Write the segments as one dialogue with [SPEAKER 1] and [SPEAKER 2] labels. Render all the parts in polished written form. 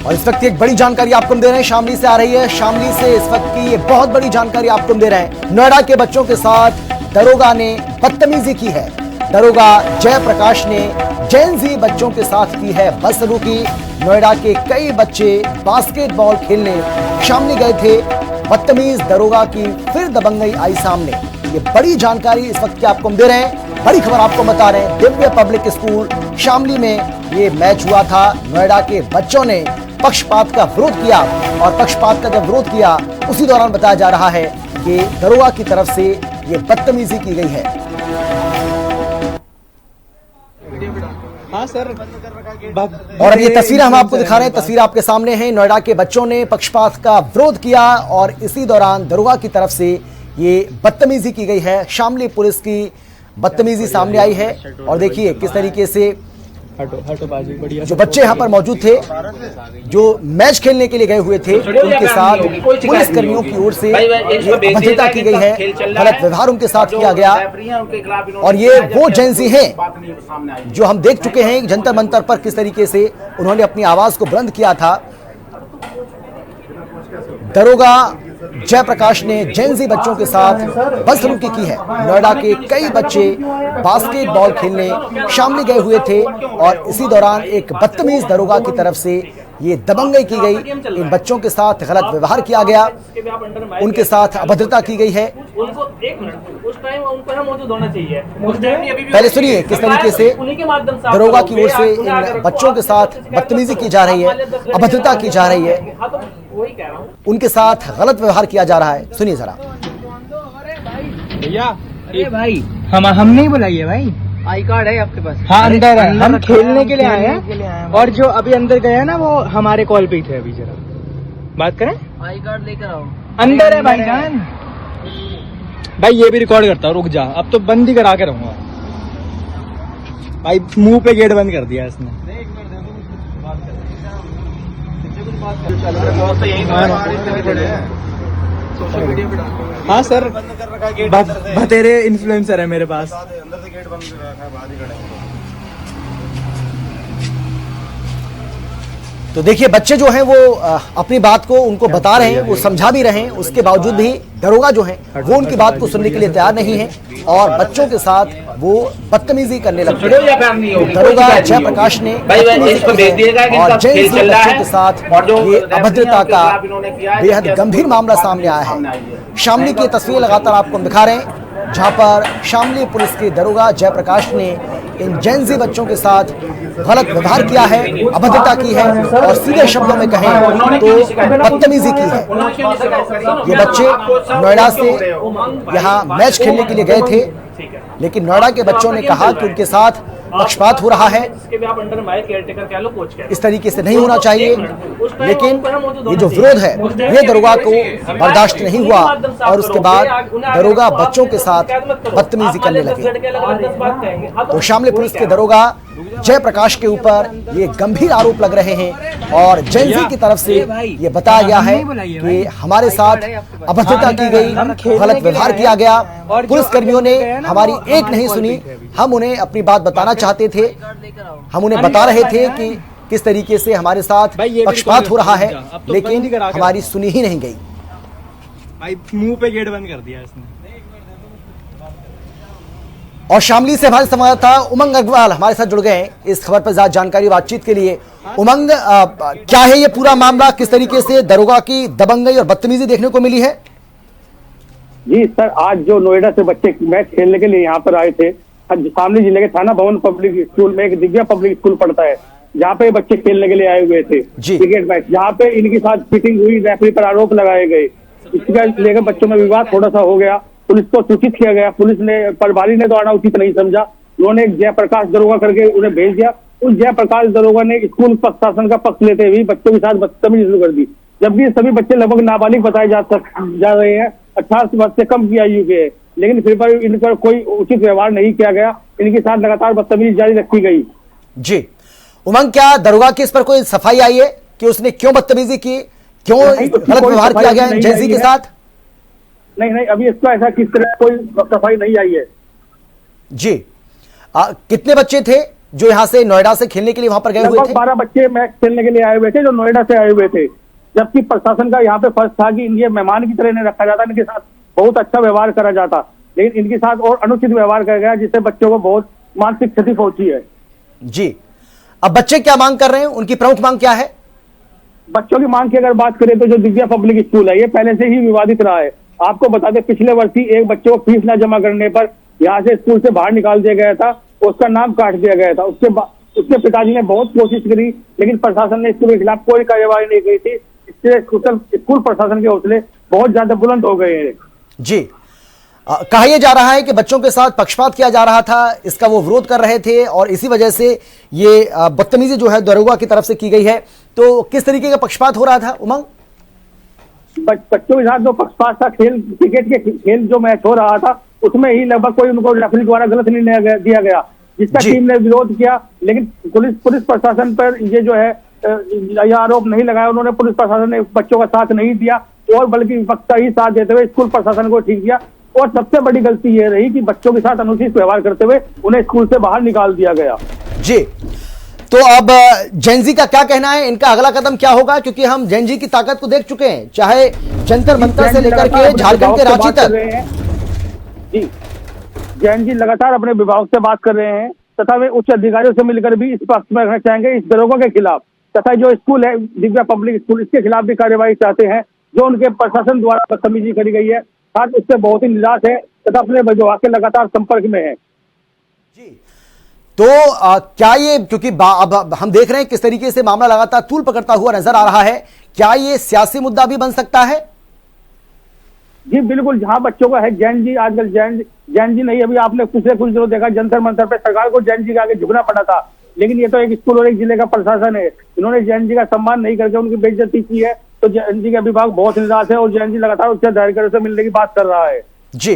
[SPEAKER 1] और इस वक्त एक बड़ी जानकारी आपको दे रहे हैं, शामली से आ रही है। शामली से इस वक्त की ये बहुत बड़ी जानकारी आपको दे रहे हैं। नोएडा के बच्चों के साथ दरोगा ने बदतमीजी की है। दरोगा जयप्रकाश ने जेन ज़ी बच्चों के साथ की है बदसलूकी। नोएडा के कई बच्चे बास्केटबॉल खेलने शामली गए थे। बदतमीज दरोगा की फिर दबंगई आई सामने। ये बड़ी जानकारी इस वक्त की आपको दे रहे हैं। बड़ी खबर आपको बता रहे हैं, दिव्य पब्लिक स्कूल शामली में ये मैच हुआ था। नोएडा के बच्चों ने पक्षपात का विरोध किया और पक्षपात का जब विरोध किया उसी दौरान बताया जा रहा है कि दरोगा की तरफ से ये बदतमीजी की गई है।
[SPEAKER 2] हाँ सर।
[SPEAKER 1] और अब ये तस्वीरें हम आपको दिखा रहे हैं, तस्वीर आपके सामने है। नोएडा के बच्चों ने पक्षपात का विरोध किया और इसी दौरान दरोगा की तरफ से ये बदतमीजी की गई है। शामली पुलिस की बदतमीजी सामने आई है और देखिए किस तरीके से जो बच्चे यहाँ पर मौजूद थे, जो मैच खेलने के लिए गए हुए थे, उनके साथ पुलिस कर्मियों की ओर से अभद्रता की गई है, गलत व्यवहार उनके साथ किया गया। और ये वो जेंजी हैं जो हम देख चुके हैं जंतर मंतर पर किस तरीके से उन्होंने अपनी आवाज को बुलंद किया था। दरोगा जयप्रकाश ने जेन ज़ी बच्चों के साथ बदसलूकी की है। नोएडा के कई बच्चे बास्केटबॉल खेलने शामली गए हुए थे और इसी दौरान एक बदतमीज दरोगा की तरफ से ये दबंगई की गई। इन बच्चों के साथ गलत व्यवहार किया गया, उनके साथ अभद्रता की गई है। पहले सुनिए किस तरीके से दरोगा की ओर से इन बच्चों के साथ बदतमीजी की जा रही है, अभद्रता की जा रही है, उनके साथ गलत व्यवहार किया जा रहा है। सुनिए जरा।
[SPEAKER 2] भैया अरे भाई हम नहीं बुलाइए भाई,
[SPEAKER 3] आई कार्ड है आपके पास?
[SPEAKER 2] हाँ अंदर है, हम खेलने के लिए आए हैं और जो अभी अंदर गए हैं ना वो हमारे कॉल पे ही थे। अभी जरा बात करें।
[SPEAKER 3] आई कार्ड लेकर आओ।
[SPEAKER 2] अंदर है भाई जान। भाई ये भी रिकॉर्ड करता हूँ, रुक जा, अब तो बंद ही करा के रहूंगा। भाई मुंह पे गेट बंद कर दिया इसने। हाँ सर, बतेरे इन्फ्लुएंसर है मेरे पास।
[SPEAKER 4] अंदर से गेट बंद कर रखा है, बाहर ही खड़े हैं।
[SPEAKER 1] तो देखिए बच्चे जो हैं वो अपनी बात को उनको बता रहे हैं, वो समझा भी रहे हैं, उसके बावजूद भी दरोगा जो है वो उनकी बात को सुनने के लिए तैयार नहीं है और बच्चों के साथ वो बदतमीजी करने लगते हैं। दरोगा जयप्रकाश ने और जेन ज़ी बच्चों के साथ ये अभद्रता का बेहद गंभीर मामला सामने आया है। शामली की तस्वीर लगातार आपको दिखा रहे हैं जहां पर शामली पुलिस के दरोगा जयप्रकाश ने इन जेन ज़ी बच्चों के साथ गलत व्यवहार किया है, अभद्रता की है और सीधे शब्दों में कहें तो बदतमीजी की है। ये बच्चे नोएडा से यहाँ मैच खेलने के लिए गए थे, लेकिन नोएडा के बच्चों ने कहा कि उनके साथ पक्षपात हो रहा है, इस तरीके से नहीं होना चाहिए। लेकिन ये जो विरोध है ये दरोगा को बर्दाश्त नहीं हुआ और उसके बाद दरोगा बच्चों के साथ बदतमीजी करने लगे। तो शामली पुलिस के दरोगा जयप्रकाश के ऊपर ये गंभीर आरोप लग रहे हैं और जेन ज़ी की तरफ से ये बताया गया है कि हमारे साथ अभद्रता की गई, गलत व्यवहार किया गया, पुलिस कर्मियों ने हमारी एक नहीं सुनी। हम उन्हें अपनी बात बताना चाहते थे, हम उन्हें बता रहे थे कि किस तरीके से हमारे साथ पक्षपात हो रहा है, लेकिन हमारी सुनी ही नहीं गई।
[SPEAKER 2] भाई मुंह पे गेट बंद कर दिया इसने।
[SPEAKER 1] और शामली से हमारे संवाददाता उमंग अग्रवाल हमारे साथ जुड़ गए हैं इस खबर पर ज्यादा जानकारी बातचीत के लिए। उमंग, क्या है ये पूरा मामला, किस तरीके से दरोगा की दबंगई और बदतमीजी देखने को मिली है?
[SPEAKER 5] जी सर, आज जो नोएडा से बच्चे मैच खेलने के लिए यहाँ पर आए थे, शामली जिले के थाना भवन पब्लिक स्कूल में एक दिव्या पब्लिक स्कूल पड़ता है, जहाँ पे बच्चे खेलने के लिए आए हुए थे क्रिकेट मैच, जहाँ पे इनके साथ चीटिंग हुई, रेफरी पर आरोप लगाए गए। इसके लेकर बच्चों में विवाद थोड़ा सा हो गया, पुलिस को सूचित किया गया। पुलिस ने प्रभारी ने दौड़ना उचित नहीं समझा, उन्होंने जयप्रकाश दरोगा करके उन्हें भेज दिया। उस जयप्रकाश दरोगा ने स्कूल प्रशासन का पक्ष लेते हुए बच्चों के साथ बदतमीजी शुरू कर दी, जबकि सभी बच्चे लगभग नाबालिग बताए जा रहे हैं, 18 वर्ष से कम की आयु के, लेकिन फिर पर इन पर कोई उचित व्यवहार नहीं किया गया। इनके साथ लगातार बदतमीजी जारी रखी गई।
[SPEAKER 1] जी उमंग, क्या दरोगा की इस पर कोई सफाई आई है कि उसने क्यों बदतमीजी की, क्यों गलत व्यवहार किया गया जेन ज़ी के साथ?
[SPEAKER 5] नहीं, अभी इसका ऐसा किस तरह कोई सफाई नहीं आई है।
[SPEAKER 1] जी कितने बच्चे थे जो यहाँ से नोएडा से खेलने के लिए वहां पर गए हुए
[SPEAKER 5] लगभग
[SPEAKER 1] थे?
[SPEAKER 5] 12 बच्चे मैच खेलने के लिए आए हुए थे जो नोएडा से आए हुए थे, जबकि प्रशासन का यहाँ पे फर्ज था कि ये मेहमान की तरह नहीं रखा जाता, इनके साथ बहुत अच्छा व्यवहार करा जाता, लेकिन इनके साथ और अनुचित व्यवहार किया गया जिससे बच्चों को बहुत मानसिक क्षति पहुंची है।
[SPEAKER 1] जी, अब बच्चे क्या मांग कर रहे हैं, उनकी प्रमुख मांग क्या है?
[SPEAKER 5] बच्चों की मांग की अगर बात करें तो जो दिव्या पब्लिक स्कूल है ये पहले से ही विवादित रहा है। आपको बता दें पिछले वर्ष ही एक बच्चे को फीस न जमा करने पर यहाँ से स्कूल से बाहर निकाल दिया गया था, उसका नाम काट दिया गया था। उसके पिताजी ने बहुत कोशिश करी लेकिन प्रशासन ने स्कूल के खिलाफ कोई कार्यवाही नहीं की थी, इससे स्कूल प्रशासन के हौसले बहुत ज्यादा बुलंद हो गए हैं।
[SPEAKER 1] जी, कहा यह जा रहा है कि बच्चों के साथ पक्षपात किया जा रहा था, इसका वो विरोध कर रहे थे और इसी वजह से ये बदतमीजी जो है दरोगा की तरफ से की गई है। तो किस तरीके का पक्षपात हो रहा था उमंग?
[SPEAKER 5] बच्चों के साथ जो पक्षपात था, क्रिकेट के खेल जो मैच हो रहा था उसमें ही लगभग कोई उनको रेफरी द्वारा गलत निर्णय दिया गया जिसका टीम ने विरोध किया, लेकिन पुलिस प्रशासन पर ये जो है यह आरोप नहीं लगाया। उन्होंने पुलिस प्रशासन ने बच्चों का साथ नहीं दिया और बल्कि विपक्ष का ही साथ देते हुए स्कूल प्रशासन को ठीक किया। और सबसे बड़ी गलती ये रही कि बच्चों के साथ अनुचित व्यवहार करते हुए उन्हें स्कूल से बाहर निकाल दिया गया।
[SPEAKER 1] जी, तो अब जैन जी का क्या कहना है, इनका अगला कदम क्या होगा? क्योंकि हम जैन जी की ताकत को देख चुके हैं, चाहे जंतर मंतर से लेकर के झारखंड के रांची तक।
[SPEAKER 5] जी, जैन जी लगातार अपने विभाग से बात कर रहे हैं तथा वे उच्च अधिकारियों से मिलकर भी इस पक्ष में रखना चाहेंगे इस दरोगा के खिलाफ, तथा जो स्कूल है दिव्या पब्लिक स्कूल इसके खिलाफ भी कार्यवाही चाहते हैं जो उनके प्रशासन द्वारा बदतमीजी करी गई है। साथ उससे बहुत ही निराश है तथा अपने विभाग के लगातार संपर्क में है।
[SPEAKER 1] जी, तो क्या ये, क्योंकि अब हम देख रहे हैं किस तरीके से मामला लगातार तूल पकड़ता हुआ नजर आ रहा है, क्या ये सियासी मुद्दा भी बन सकता है?
[SPEAKER 5] जी बिल्कुल, जहां बच्चों का है जैन जी, आजकल जैन जी नहीं, अभी आपने पिछले कुछ दिनों देखा जंतर मंतर पे सरकार को जैन जी के आगे झुकना पड़ा था, लेकिन ये तो एक स्कूल और एक जिले का प्रशासन है, इन्होंने जैन जी का सम्मान नहीं करके उनकी बेइज्जती की है। तो जैन जी का विभाग बहुत निराश है और जैन जी लगातार उच्च अधिकारियों से मिलने की बात कर रहा है।
[SPEAKER 1] जी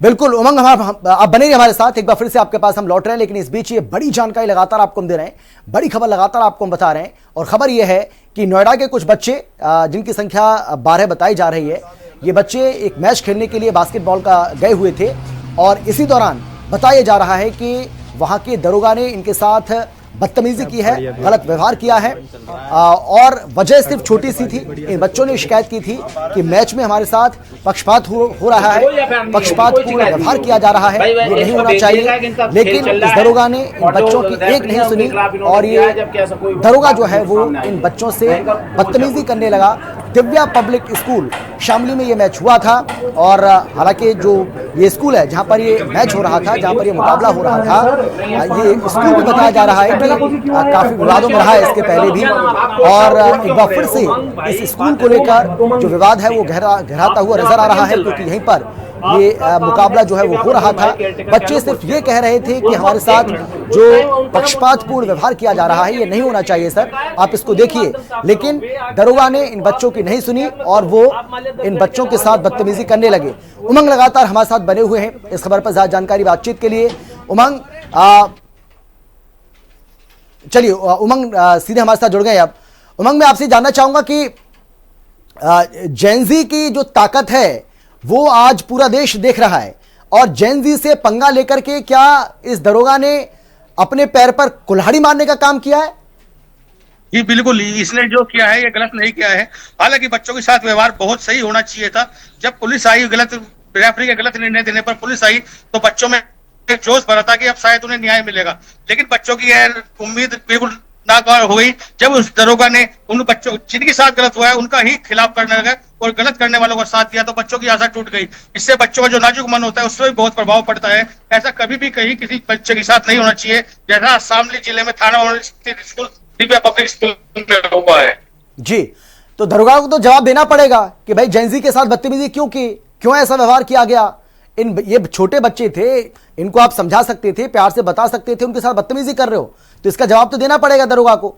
[SPEAKER 1] बिल्कुल उमंग, आप बने रहिए हमारे साथ, एक बार फिर से आपके पास हम लौट रहे हैं, लेकिन इस बीच ये बड़ी जानकारी लगातार आपको हम दे रहे हैं, बड़ी खबर लगातार आपको हम बता रहे हैं। और खबर ये है कि नोएडा के कुछ बच्चे जिनकी संख्या 12 बताई जा रही है, ये बच्चे एक मैच खेलने के लिए बास्केटबॉल का गए हुए थे और इसी दौरान बताया जा रहा है कि वहां के दरोगा ने इनके साथ बदतमीजी की है, गलत व्यवहार किया है और वजह सिर्फ छोटी सी थी। इन बच्चों ने शिकायत की थी कि मैच में हमारे साथ पक्षपात हो रहा है, पक्षपातपूर्ण व्यवहार किया जा रहा है, ये नहीं होना चाहिए। लेकिन इस दरोगा ने इन बच्चों की एक नहीं सुनी और ये दरोगा जो है वो इन बच्चों से बदतमीजी करने लगा। दिव्या पब्लिक स्कूल शामली में ये मैच हुआ था और हालांकि जो ये स्कूल है जहां पर ये मैच हो रहा था, जहां पर ये मुकाबला हो रहा था, ये स्कूल भी बताया जा रहा है कि काफी विवादों में रहा है इसके पहले भी। और एक बार फिर से इस स्कूल को लेकर जो विवाद है वो गहराता हुआ नजर आ रहा है, क्योंकि यहीं पर ये मुकाबला जो है वो हो रहा था। बच्चे सिर्फ ये कह रहे थे कि हमारे साथ जो पक्षपातपूर्ण व्यवहार किया जा रहा है ये नहीं होना चाहिए सर, आप इसको देखिए। लेकिन दरोगा ने इन बच्चों की नहीं सुनी और वो इन बच्चों के साथ बदतमीजी करने लगे। उमंग लगातार हमारे साथ बने हुए हैं इस खबर पर ज्यादा जानकारी बातचीत के लिए। उमंग, चलिए उमंग सीधे हमारे साथ जुड़ गए। अब उमंग, मैं आपसे जानना चाहूंगा कि जेनजी की जो ताकत है वो आज पूरा देश देख रहा है और जेनजी से पंगा लेकर के क्या इस दरोगा ने अपने पैर पर कुल्हाड़ी मारने का काम किया है?
[SPEAKER 4] जी बिल्कुल, इसने जो किया है ये गलत नहीं किया है। हालांकि बच्चों के साथ व्यवहार बहुत सही होना चाहिए था। जब पुलिस आई, रेफरी के गलत निर्णय देने पर पुलिस आई तो बच्चों में एक जोश भरा था कि अब शायद उन्हें न्याय मिलेगा, लेकिन बच्चों की यह उम्मीद बिल्कुल नाकाम हो गई जब उस दरोगा ने उन बच्चों जिनके साथ गलत हुआ है उनका ही खिलाफ करने लगा और गलत करने वालों का साथ दिया, तो बच्चों की आशा टूट गई। इससे बच्चों का जो नाजुक मन होता है उसमें भी बहुत प्रभाव पड़ता है। ऐसा कभी भी कहीं किसी बच्चे के साथ नहीं होना चाहिए, जैसा शामली जिले में थाना स्कूल दिव्या पब्लिक स्कूल में हुआ है।
[SPEAKER 1] जी, तो दरोगा को तो जवाब देना पड़ेगा कि भाई जेनजी के साथ बदतमीजी क्यों की, क्यों ऐसा व्यवहार किया गया। ये छोटे बच्चे थे, इनको आप समझा सकते थे, प्यार से बता सकते थे, उनके साथ बदतमीजी कर रहे हो तो इसका जवाब तो देना पड़ेगा दरोगा को।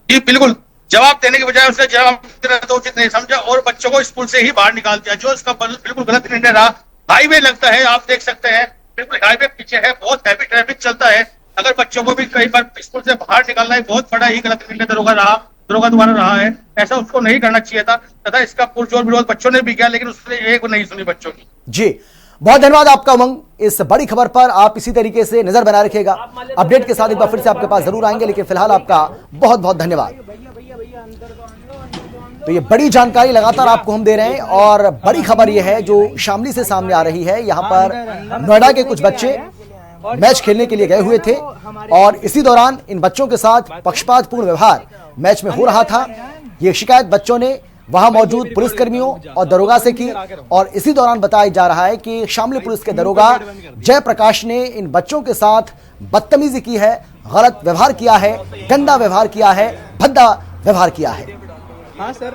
[SPEAKER 4] जी बिल्कुल, जवाब देने के बजाय उसने जवाब देना तो उचित नहीं समझा और बच्चों को स्कूल से ही बाहर निकाल दिया, जो इसका बिल्कुल गलत निर्णय रहा। हाईवे लगता है, आप देख सकते हैं, बिल्कुल हाईवे पीछे है, बहुत हैवी ट्रैफिक चलता है। अगर बच्चों को भी कई बार स्कूल से बाहर निकालना है, बहुत बड़ा ही गलत निर्णय दरोगा द्वारा रहा है। ऐसा उसको नहीं करना चाहिए था तथा इसका पुरजोर विरोध बच्चों ने भी किया, लेकिन उसने एक नहीं सुनी बच्चों की।
[SPEAKER 1] जी, बहुत धन्यवाद आपका उमंग, इस बड़ी खबर पर आप इसी तरीके से नजर बना रखिएगा। अपडेट के साथ एक बार फिर से आपके पास जरूर आएंगे, लेकिन फिलहाल आपका बहुत बहुत धन्यवाद। तो ये बड़ी जानकारी लगातार आपको हम दे रहे हैं और बड़ी खबर ये है जो शामली से सामने आ रही है। यहाँ पर नोएडा के कुछ बच्चे मैच खेलने के लिए गए हुए थे और इसी दौरान इन बच्चों के साथ पक्षपातपूर्ण व्यवहार मैच में हो रहा था। ये शिकायत बच्चों ने वहां मौजूद पुलिसकर्मियों और दरोगा से की और इसी दौरान बताया जा रहा है कि शामली पुलिस के दरोगा जयप्रकाश ने इन बच्चों के साथ बदतमीजी की है, गलत व्यवहार किया है, गंदा व्यवहार किया है, भद्दा व्यवहार किया है।
[SPEAKER 2] हाँ सर।